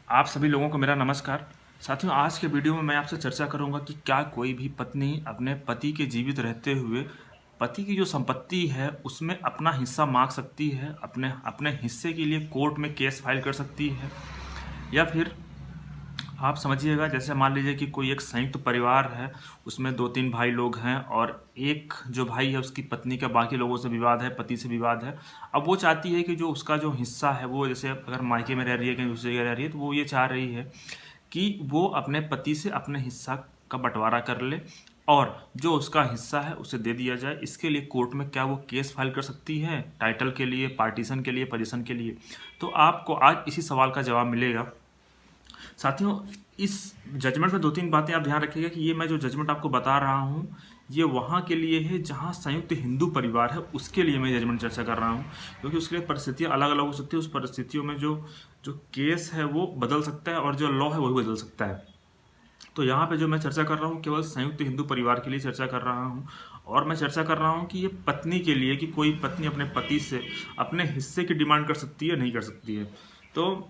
आप सभी लोगों को मेरा नमस्कार। साथियों, आज के वीडियो में मैं आपसे चर्चा करूंगा कि क्या कोई भी पत्नी अपने पति के जीवित रहते हुए पति की जो संपत्ति है उसमें अपना हिस्सा मांग सकती है, अपने अपने हिस्से के लिए कोर्ट में केस फाइल कर सकती है, या फिर आप समझिएगा जैसे मान लीजिए कि कोई एक संयुक्त परिवार है, उसमें 2-3 भाई लोग हैं और एक जो भाई है उसकी पत्नी का बाकी लोगों से विवाद है, पति से विवाद है। अब वो चाहती है कि जो उसका जो हिस्सा है वो जैसे अगर मायके में रह रही है, कहीं दूसरी जगह रह रही है, तो वो ये चाह रही है कि वो अपने पति से अपने हिस्सा का बंटवारा कर ले और जो उसका हिस्सा है उसे दे दिया जाए। इसके लिए कोर्ट में क्या वो केस फाइल कर सकती है, टाइटल के लिए, पार्टीशन के लिए, पोजीशन के लिए? तो आपको आज इसी सवाल का जवाब मिलेगा। साथियों, इस जजमेंट में 2-3 बातें आप ध्यान रखिएगा कि ये मैं जो जजमेंट आपको बता रहा हूँ ये वहाँ के लिए है जहाँ संयुक्त हिंदू परिवार है, उसके लिए मैं जजमेंट चर्चा कर रहा हूँ, क्योंकि उसके लिए परिस्थितियाँ अलग अलग हो सकती है। उस परिस्थितियों में जो जो केस है वो बदल सकता है और जो लॉ है वो भी बदल सकता है। तो यहाँ पे जो मैं चर्चा कर रहा हूँ केवल संयुक्त हिंदू परिवार के लिए चर्चा कर रहा हूँ, और मैं चर्चा कर रहा हूँ कि ये पत्नी के लिए, कि कोई पत्नी अपने पति से अपने हिस्से की डिमांड कर सकती है, नहीं कर सकती है। तो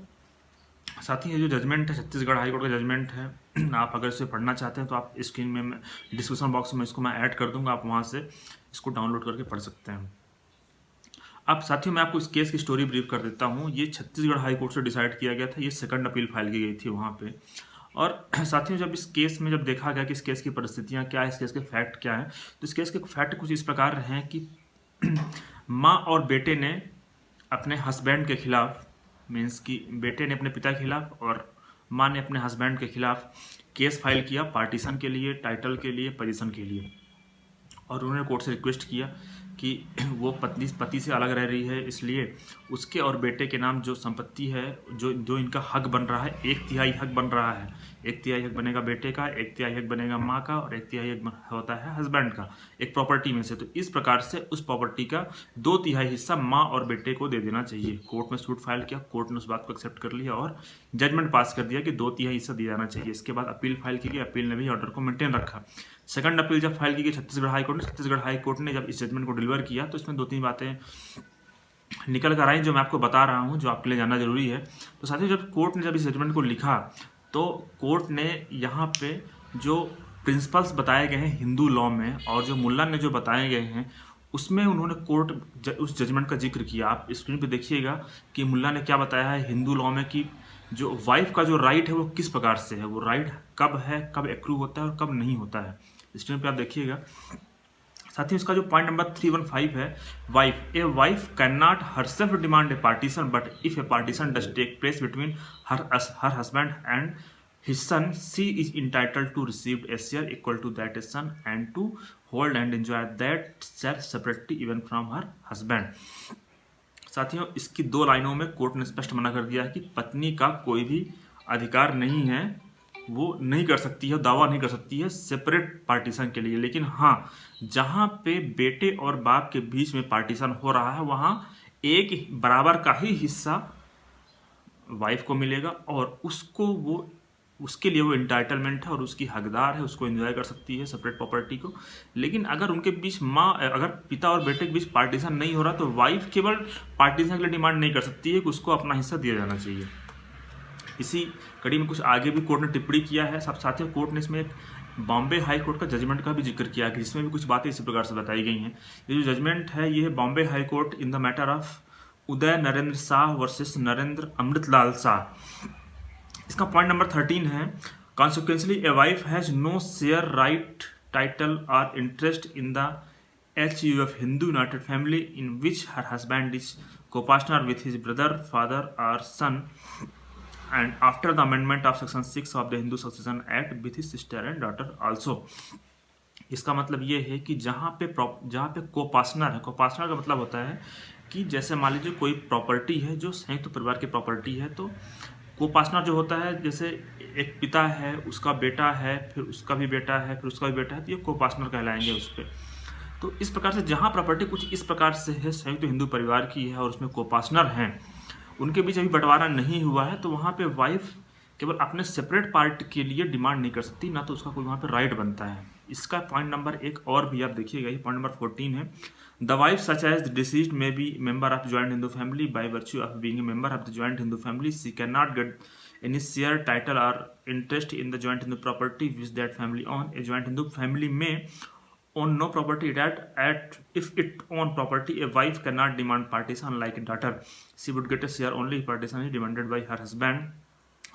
साथ ही ये जो जजमेंट है छत्तीसगढ़ हाई कोर्ट का जजमेंट है, आप अगर इसे पढ़ना चाहते हैं तो आप स्क्रीन में डिस्क्रिप्शन बॉक्स में इसको मैं ऐड कर दूंगा, आप वहाँ से इसको डाउनलोड करके पढ़ सकते हैं। अब साथियों, मैं आपको इस केस की स्टोरी ब्रीफ कर देता हूँ। ये छत्तीसगढ़ हाई कोर्ट से डिसाइड किया गया था, ये सेकंड अपील फाइल की गई थी वहाँ पे। और साथियों, जब इस केस में जब देखा गया कि इस केस की परिस्थितियाँ क्या है, इस केस के फैक्ट क्या हैं, तो इस केस के फैक्ट कुछ इस प्रकार हैं कि माँ और बेटे ने अपने हस्बैंड के खिलाफ, मीन्स कि बेटे ने अपने पिता के खिलाफ और माँ ने अपने हस्बैंड के खिलाफ केस फाइल किया पार्टीशन के लिए, टाइटल के लिए, पोजीशन के लिए। और उन्होंने कोर्ट से रिक्वेस्ट किया कि वो पति से अलग रह रही है, इसलिए उसके और बेटे के नाम जो संपत्ति है, जो जो इनका हक बन रहा है, 1/3 हक बन रहा है। 1/3 हक बनेगा बेटे का, 1/3 हक बनेगा माँ का, और 1/3 हक होता है हस्बैंड का एक प्रॉपर्टी में से। तो इस प्रकार से उस प्रॉपर्टी का 2/3 हिस्सा माँ और बेटे को दे देना चाहिए। कोर्ट में सूट फाइल किया, कोर्ट ने उस बात को एक्सेप्ट कर लिया और जजमेंट पास कर दिया कि 2/3 हिस्सा दिया जाना चाहिए। इसके बाद अपील फाइल की गई, अपील ने भी ऑर्डर को मेंटेन रखा। सेकंड अपील जब फाइल की गई छत्तीसगढ़ हाई कोर्ट ने जब इस जजमेंट को डिलीवर किया, तो इसमें 2-3 बातें निकल कर आई जो मैं आपको बता रहा हूँ, जो आपके लिए जानना जरूरी है। तो साथियों, जब कोर्ट ने जब इस जजमेंट को लिखा तो कोर्ट ने यहाँ पे जो प्रिंसिपल्स बताए गए हैं हिंदू लॉ में और जो मुल्ला ने जो बताए गए हैं उसमें उन्होंने कोर्ट उस जजमेंट का जिक्र किया। आप स्क्रीन पे देखिएगा कि मुल्ला ने क्या बताया है हिंदू लॉ में, कि जो वाइफ का जो राइट है वो किस प्रकार से है, वो राइट कब है, कब एक्रू होता है और कब नहीं होता है। स्क्रीन पे आप देखिएगा। साथ ही इसका जो पॉइंट नंबर 315 है, wife, a wife cannot herself demand a partition, but if a partition does take place between her husband and his son, she is entitled to receive a share equal to that his son and to hold and enjoy that share separately even from her husband। साथियों, इसकी 2 लाइनों में court ने स्पष्ट मना कर दिया है कि पत्नी का कोई भी अधिकार नहीं है, वो नहीं कर सकती है, दावा नहीं कर सकती है सेपरेट पार्टीशन के लिए। लेकिन हाँ, जहाँ पे बेटे और बाप के बीच में पार्टीशन हो रहा है वहाँ एक बराबर का ही हिस्सा वाइफ को मिलेगा और उसके लिए वो इंटाइटलमेंट है और उसकी हकदार है, उसको एंजॉय कर सकती है सेपरेट प्रॉपर्टी को। लेकिन अगर उनके बीच अगर पिता और बेटे के बीच पार्टीशन नहीं हो रहा तो वाइफ केवल पार्टीशन के लिए डिमांड नहीं कर सकती है कि उसको अपना हिस्सा दिया जाना चाहिए। इसी कड़ी में कुछ आगे भी कोर्ट ने टिप्पणी किया है। सब साथियों, कोर्ट ने इसमें एक बॉम्बे हाई कोर्ट का जजमेंट का भी जिक्र किया कि जिसमें भी कुछ बातें इसी प्रकार से बताई गई हैं। ये जो जजमेंट है ये है Bombay high court in the matter of Uday Narendra Shah versus Narendra Amritlal Shah. इसका पॉइंट नंबर 13 है, consequently a wife has no share right title और interest in the HUF Hindu United Family in which her husband is co-partner with his brother, father or son, and after the amendment of section 6 of the Hindu Succession Act with his sister and daughter also। इसका मतलब ये है कि जहाँ पे को-पार्टनर है, को-पार्टनर का मतलब होता है कि जैसे मान लीजिए कोई प्रॉपर्टी है जो संयुक्त परिवार की प्रॉपर्टी है, तो को-पार्टनर जो होता है, जैसे एक पिता है, उसका बेटा है, फिर उसका भी बेटा है, फिर उसका भी बेटा है, तो ये को-पार्टनर कहलाएंगे उस पर। तो इस प्रकार से जहाँ प्रॉपर्टी कुछ इस प्रकार से है, संयुक्त हिंदू परिवार की है और उसमें को-पार्टनर हैं, उनके बीच अभी बंटवारा नहीं हुआ है, तो वहाँ पे वाइफ केवल अपने सेपरेट पार्ट के लिए डिमांड नहीं कर सकती, ना तो उसका कोई वहाँ पे राइट बनता है। इसका पॉइंट नंबर एक और भी आप देखिएगा, ये पॉइंट नंबर 14 है। The wife such as the deceased may be member of joint Hindu family by virtue of being a member of the joint Hindu family she can not get any share, title or interest in the joint Hindu property which that family own. A joint Hindu family may own no property at if it own property, a wife cannot demand partition like a daughter. She would get a share only if partition is demanded by her husband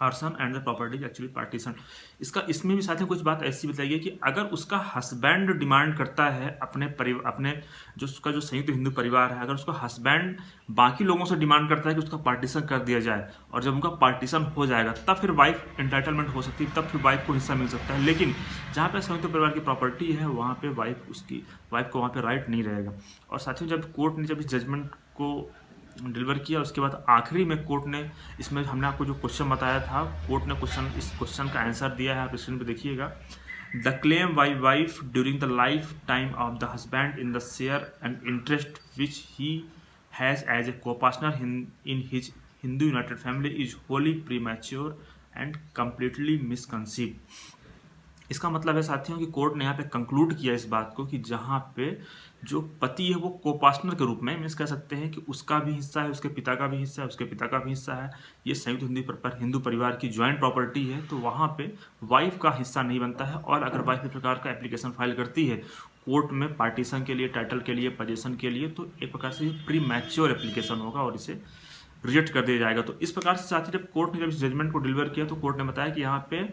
और son and the property actually partition. इसमें भी साथ में कुछ बात ऐसी बताई है कि अगर उसका हस्बैंड डिमांड करता है अपने जो उसका जो संयुक्त हिंदू परिवार है, अगर उसका हस्बैंड बाकी लोगों से डिमांड करता है कि उसका पार्टीशन कर दिया जाए, और जब उनका पार्टीशन हो जाएगा तब फिर वाइफ एंटाइटलमेंट हो सकती है, तब फिर वाइफ को हिस्सा मिल सकता है। लेकिन जहाँ पे संयुक्त परिवार की प्रॉपर्टी है वहाँ पे वाइफ को वहाँ पे राइट नहीं रहेगा। और साथ ही जब कोर्ट ने जब इस जजमेंट को डिलीवर किया, उसके बाद आखिरी में कोर्ट ने इसमें हमने आपको जो क्वेश्चन बताया था, कोर्ट ने इस क्वेश्चन का आंसर दिया है, आप स्क्रीन पे देखिएगा। The claim by wife during the life time of the husband in the share and interest which he has as a co-partner in his Hindu united family is wholly premature and completely misconceived. इसका मतलब है साथियों कि court ने यहाँ पे conclude किया इस बात को कि जहाँ पे जो पति है वो को-पार्टनर के रूप में मीन्स कह सकते हैं कि उसका भी हिस्सा है, उसके पिता का भी हिस्सा है, उसके पिता का भी हिस्सा है, ये संयुक्त हिंदू परिवार की ज्वाइंट प्रॉपर्टी है, तो वहाँ पे वाइफ का हिस्सा नहीं बनता है। और अगर वाइफ इस प्रकार का एप्लीकेशन फाइल करती है कोर्ट में पार्टीशन के लिए, टाइटल के लिए, पोजीशन के लिए, तो एक प्रकार से प्री मैच्योर एप्लीकेशन होगा और इसे रिजेक्ट कर दिया जाएगा। तो इस प्रकार से साथी जब कोर्ट ने जब इस जजमेंट को डिलीवर किया तो कोर्ट ने बताया कि यहाँ पे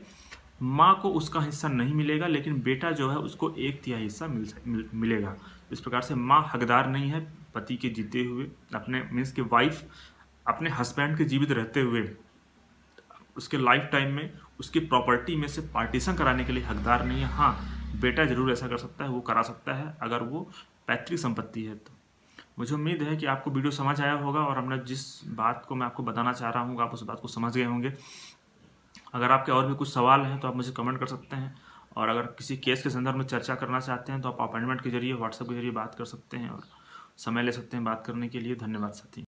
माँ को उसका हिस्सा नहीं मिलेगा, लेकिन बेटा जो है उसको 1/3 हिस्सा मिलेगा। इस प्रकार से माँ हकदार नहीं है पति के जीते हुए, अपने मीन्स के वाइफ अपने हस्बैंड के जीवित रहते हुए उसके लाइफ टाइम में उसकी प्रॉपर्टी में से पार्टीशन कराने के लिए हकदार नहीं है। हाँ, बेटा जरूर ऐसा कर सकता है, वो करा सकता है अगर वो पैतृक संपत्ति है। तो मुझे उम्मीद है कि आपको वीडियो समझ आया होगा और हमने जिस बात को मैं आपको बताना चाह रहा हूँ आप उस बात को समझ गए होंगे। अगर आपके और भी कुछ सवाल हैं तो आप मुझे कमेंट कर सकते हैं, और अगर किसी केस के संदर्भ में चर्चा करना चाहते हैं तो आप अपॉइंटमेंट के जरिए व्हाट्सएप के जरिए बात कर सकते हैं और समय ले सकते हैं बात करने के लिए। धन्यवाद साथी।